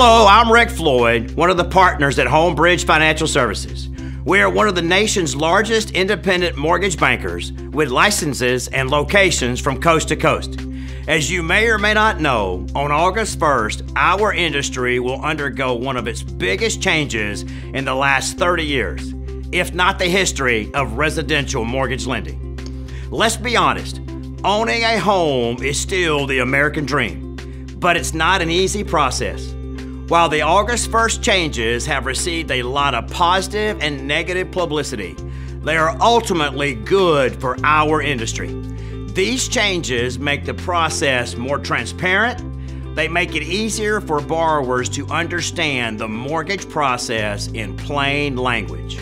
Hello, I'm Rick Floyd, one of the partners at HomeBridge Financial Services. We are one of the nation's largest independent mortgage bankers with licenses and locations from coast to coast. As you may or may not know, on August 1st, our industry will undergo one of its biggest changes in the last 30 years, if not the history of residential mortgage lending. Let's be honest, owning a home is still the American dream, but it's not an easy process. While the August 1st changes have received a lot of positive and negative publicity, they are ultimately good for our industry. These changes make the process more transparent. They make it easier for borrowers to understand the mortgage process in plain language.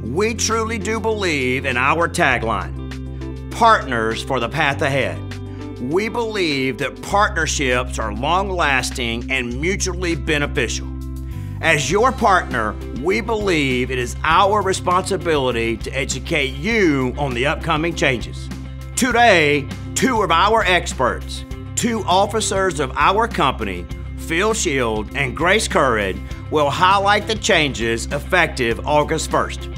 We truly do believe in our tagline, partners for the path ahead. We believe that partnerships are long-lasting and mutually beneficial. As your partner, we believe it is our responsibility to educate you on the upcoming changes. Today, two of our experts, two officers of our company, Phil Shield and Grace Currid, will highlight the changes effective August 1st.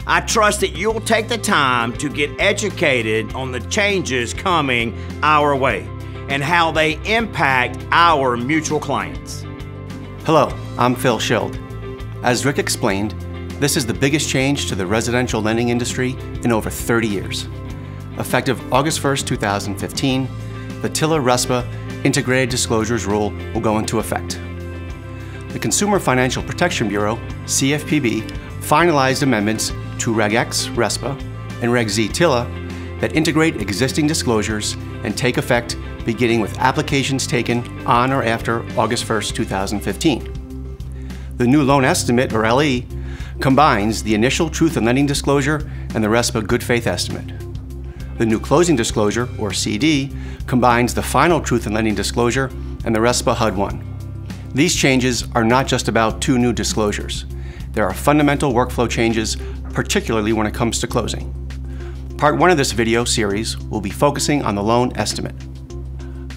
I trust that you'll take the time to get educated on the changes coming our way and how they impact our mutual clients. Hello, I'm Phil Shield. As Rick explained, this is the biggest change to the residential lending industry in over 30 years. Effective August 1st, 2015, the TILA-RESPA Integrated Disclosures Rule will go into effect. The Consumer Financial Protection Bureau, CFPB, finalized amendments to Reg X RESPA and Reg Z TILA that integrate existing disclosures and take effect beginning with applications taken on or after August 1st, 2015. The new loan estimate, or LE, combines the initial truth in lending disclosure and the RESPA Good Faith Estimate. The new closing disclosure, or CD, combines the final truth in lending disclosure and the RESPA HUD-1. These changes are not just about two new disclosures. There are fundamental workflow changes, particularly when it comes to closing. Part 1 of this video series will be focusing on the loan estimate.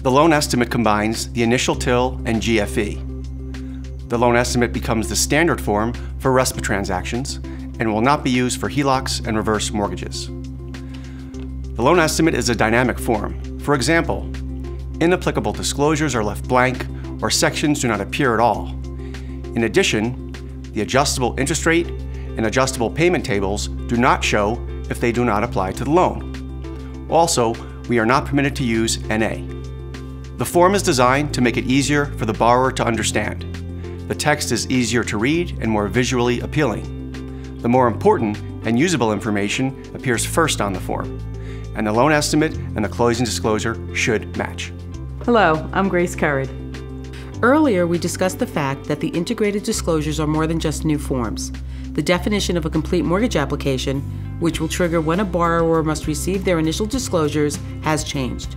The loan estimate combines the initial TIL and GFE. The loan estimate becomes the standard form for RESPA transactions and will not be used for HELOCs and reverse mortgages. The loan estimate is a dynamic form. For example, inapplicable disclosures are left blank or sections do not appear at all. In addition, the adjustable interest rate and adjustable payment tables do not show if they do not apply to the loan. Also, we are not permitted to use NA. The form is designed to make it easier for the borrower to understand. The text is easier to read and more visually appealing. The more important and usable information appears first on the form, and the loan estimate and the closing disclosure should match. Hello, I'm Grace Currid. Earlier, we discussed the fact that the integrated disclosures are more than just new forms. The definition of a complete mortgage application, which will trigger when a borrower must receive their initial disclosures, has changed.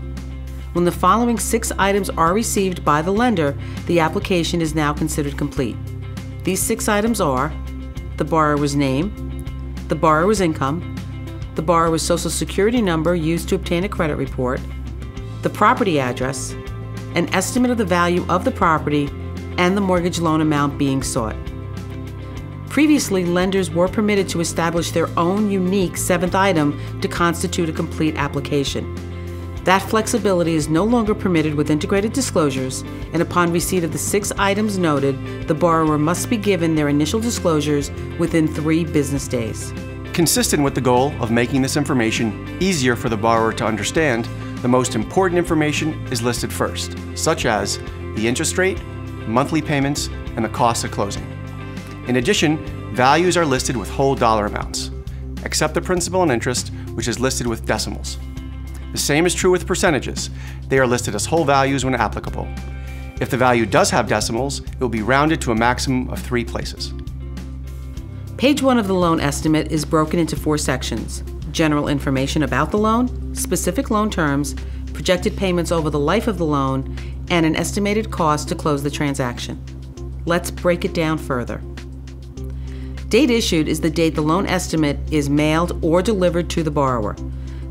When the following 6 items are received by the lender, the application is now considered complete. These 6 items are the borrower's name, the borrower's income, the borrower's social security number used to obtain a credit report, the property address, an estimate of the value of the property, and the mortgage loan amount being sought. Previously, lenders were permitted to establish their own unique 7th item to constitute a complete application. That flexibility is no longer permitted with integrated disclosures, and upon receipt of the 6 items noted, the borrower must be given their initial disclosures within 3 business days. Consistent with the goal of making this information easier for the borrower to understand, the most important information is listed first, such as the interest rate, monthly payments, and the cost of closing. In addition, values are listed with whole dollar amounts, except the principal and interest, which is listed with decimals. The same is true with percentages. They are listed as whole values when applicable. If the value does have decimals, it will be rounded to a maximum of 3 places. Page 1 of the loan estimate is broken into 4 sections: general information about the loan, specific loan terms, projected payments over the life of the loan, and an estimated cost to close the transaction. Let's break it down further. Date issued is the date the loan estimate is mailed or delivered to the borrower.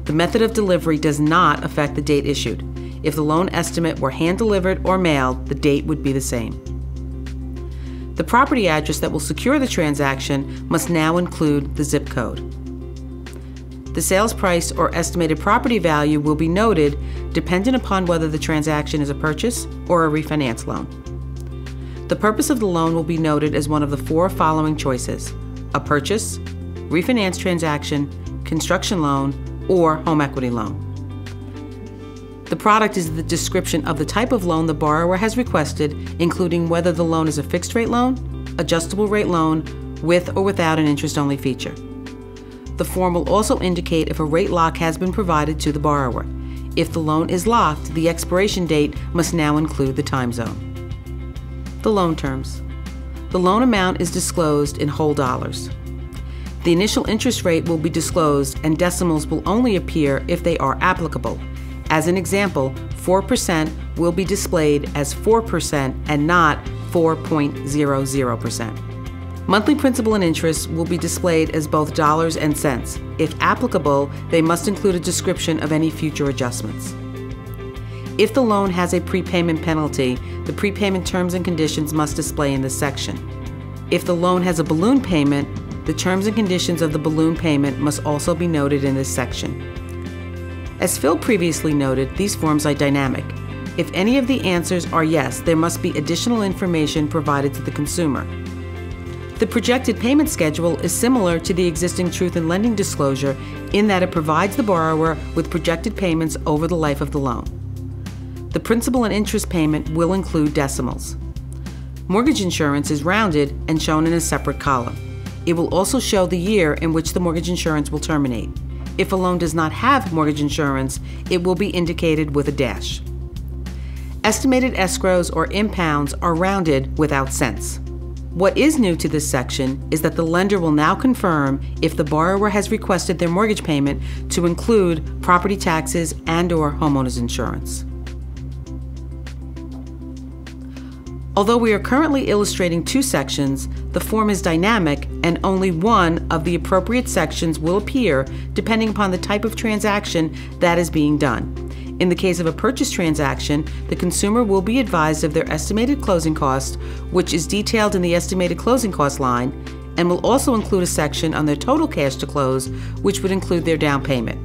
The method of delivery does not affect the date issued. If the loan estimate were hand-delivered or mailed, the date would be the same. The property address that will secure the transaction must now include the zip code. The sales price or estimated property value will be noted dependent upon whether the transaction is a purchase or a refinance loan. The purpose of the loan will be noted as one of the four following choices: a purchase, refinance transaction, construction loan, or home equity loan. The product is the description of the type of loan the borrower has requested, including whether the loan is a fixed-rate loan, adjustable rate loan, with or without an interest-only feature. The form will also indicate if a rate lock has been provided to the borrower. If the loan is locked, the expiration date must now include the time zone. The loan terms. The loan amount is disclosed in whole dollars. The initial interest rate will be disclosed, and decimals will only appear if they are applicable. As an example, 4% will be displayed as 4% and not 4.00%. Monthly principal and interest will be displayed as both dollars and cents. If applicable, they must include a description of any future adjustments. If the loan has a prepayment penalty, the prepayment terms and conditions must display in this section. If the loan has a balloon payment, the terms and conditions of the balloon payment must also be noted in this section. As Phil previously noted, these forms are dynamic. If any of the answers are yes, there must be additional information provided to the consumer. The projected payment schedule is similar to the existing truth in lending disclosure in that it provides the borrower with projected payments over the life of the loan. The principal and interest payment will include decimals. Mortgage insurance is rounded and shown in a separate column. It will also show the year in which the mortgage insurance will terminate. If a loan does not have mortgage insurance, it will be indicated with a dash. Estimated escrows or impounds are rounded without cents. What is new to this section is that the lender will now confirm if the borrower has requested their mortgage payment to include property taxes and/or homeowners insurance. Although we are currently illustrating two sections, the form is dynamic and only one of the appropriate sections will appear depending upon the type of transaction that is being done. In the case of a purchase transaction, the consumer will be advised of their estimated closing cost, which is detailed in the estimated closing cost line, and will also include a section on their total cash to close, which would include their down payment.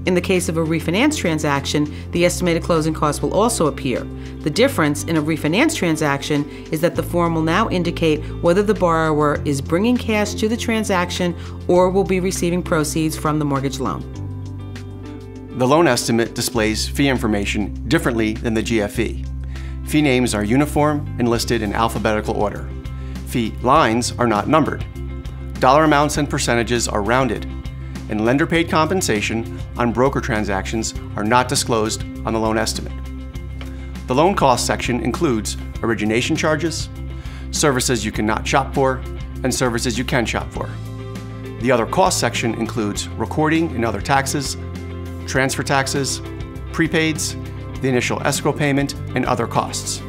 In the case of a refinance transaction, the estimated closing cost will also appear. The difference in a refinance transaction is that the form will now indicate whether the borrower is bringing cash to the transaction or will be receiving proceeds from the mortgage loan. The loan estimate displays fee information differently than the GFE. Fee names are uniform and listed in alphabetical order. Fee lines are not numbered. Dollar amounts and percentages are rounded, and lender-paid compensation on broker transactions are not disclosed on the loan estimate. The loan cost section includes origination charges, services you cannot shop for, and services you can shop for. The other cost section includes recording and other taxes, transfer taxes, prepaids, the initial escrow payment, and other costs.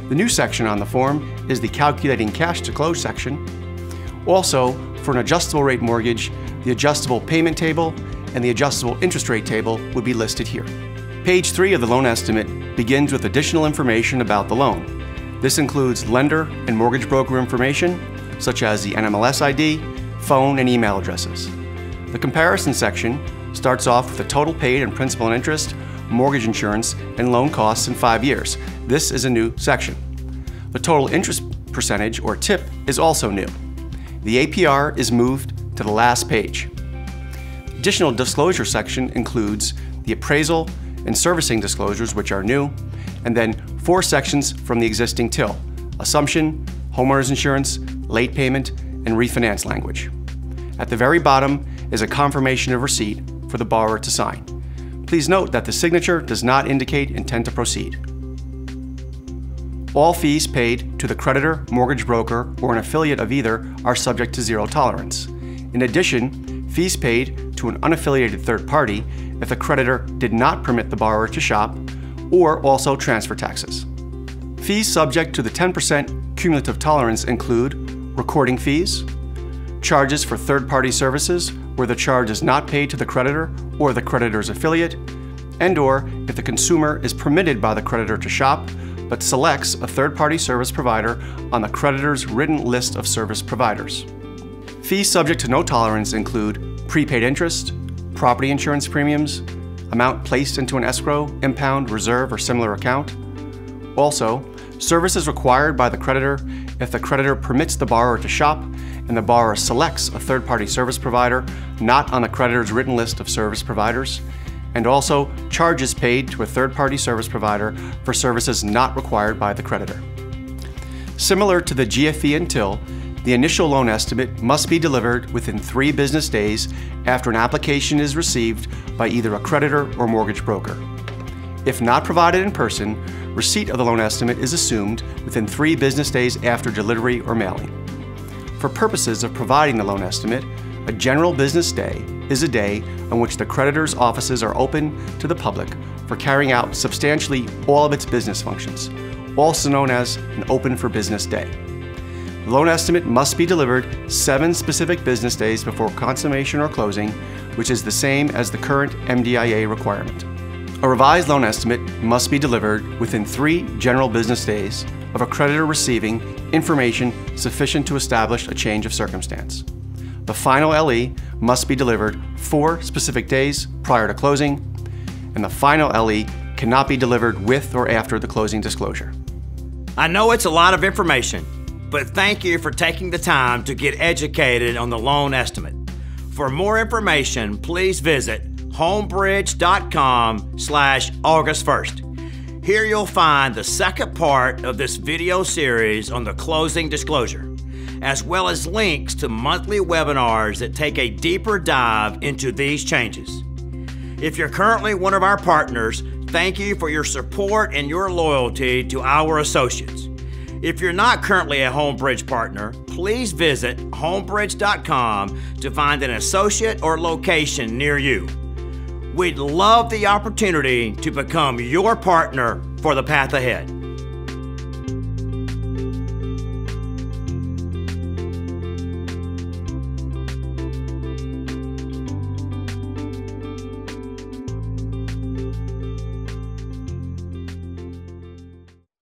The new section on the form is the Calculating Cash to Close section. Also, for an adjustable rate mortgage, the adjustable payment table and the adjustable interest rate table would be listed here. Page 3 of the loan estimate begins with additional information about the loan. This includes lender and mortgage broker information, such as the NMLS ID, phone, and email addresses. The comparison section starts off with the total paid in principal and interest, mortgage insurance, and loan costs in 5 years. This is a new section. The total interest percentage, or TIP, is also new. The APR is moved to the last page. Additional disclosure section includes the appraisal and servicing disclosures, which are new, and then 4 sections from the existing TIL: assumption, homeowners insurance, late payment, and refinance language. At the very bottom is a confirmation of receipt for the borrower to sign. Please note that the signature does not indicate intent to proceed. All fees paid to the creditor, mortgage broker, or an affiliate of either are subject to zero tolerance. In addition, fees paid to an unaffiliated third party if the creditor did not permit the borrower to shop, or also transfer taxes. Fees subject to the 10% cumulative tolerance include recording fees, charges for third-party services where the charge is not paid to the creditor or the creditor's affiliate, and/or if the consumer is permitted by the creditor to shop but selects a third-party service provider on the creditor's written list of service providers. Fees subject to no tolerance include prepaid interest, property insurance premiums, amount placed into an escrow, impound, reserve, or similar account. Also, services required by the creditor if the creditor permits the borrower to shop and the borrower selects a third-party service provider not on the creditor's written list of service providers, and also charges paid to a third-party service provider for services not required by the creditor. Similar to the GFE and TIL, the initial loan estimate must be delivered within 3 business days after an application is received by either a creditor or mortgage broker. If not provided in person, receipt of the loan estimate is assumed within 3 business days after delivery or mailing. For purposes of providing the loan estimate, a general business day is a day on which the creditor's offices are open to the public for carrying out substantially all of its business functions, also known as an open for business day. The loan estimate must be delivered 7 specific business days before consummation or closing, which is the same as the current MDIA requirement. A revised loan estimate must be delivered within 3 general business days of a creditor receiving information sufficient to establish a change of circumstance. The final LE must be delivered 4 specific days prior to closing, and the final LE cannot be delivered with or after the closing disclosure. I know it's a lot of information, but thank you for taking the time to get educated on the loan estimate. For more information, please visit homebridge.com/August 1st. Here you'll find the second part of this video series on the closing disclosure, as well as links to monthly webinars that take a deeper dive into these changes. If you're currently one of our partners, thank you for your support and your loyalty to our associates. If you're not currently a HomeBridge partner, please visit homebridge.com to find an associate or location near you. We'd love the opportunity to become your partner for the path ahead.